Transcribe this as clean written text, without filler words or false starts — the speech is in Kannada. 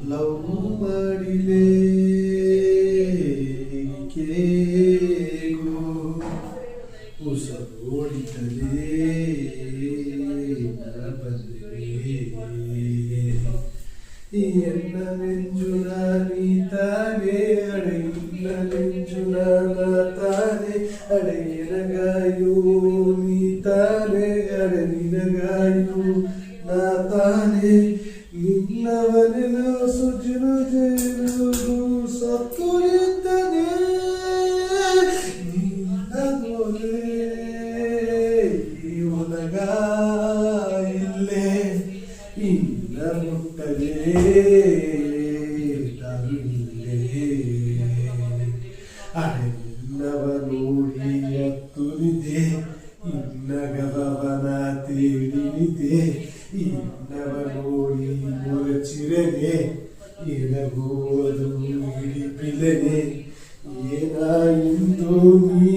ಲವ್ ಮಾಡಿದೆ ಕೇಗೋ ಉಸೋಡಿತದೆ ಈ ಎನ್ನ ನೆಂಜುನ ನೀ ತಾನೇ ಅಡೆಯಿಲ್ಲ ನೆಂಜುನ ನಾ ತಾನೇ ಅಡೆ ನಿನಗಾಯು ನೀ ತಾನೇ ಅಡೆ ನಿನಗಾಯು ನಾ ತಾನೇ ನಿನ್ನವನೆನ ಸುಜನು ಜೇನು ಸತ್ತುರಿದ್ದನೆ ನಿನ್ನದೊಲೆ ಈ ಒಲಗ ಇಲ್ಲೇ ಇನ್ನ ಮುಟ್ಟಲೇ ತರುಲ್ಲೇ ಅಡೆನ್ನವ ನೋಡಿ ಅತ್ತುರಿದೆ ಇನ್ನಗದವನ ತೇಡಿನಿದೆ ಇನ್ನವ ನೋಡಿ ಮುರಚಿರನೆ ಎನಗೋದು ಹಿಡಿಪಿಲನೆ ಏನಾಯಿಂದು ನೀ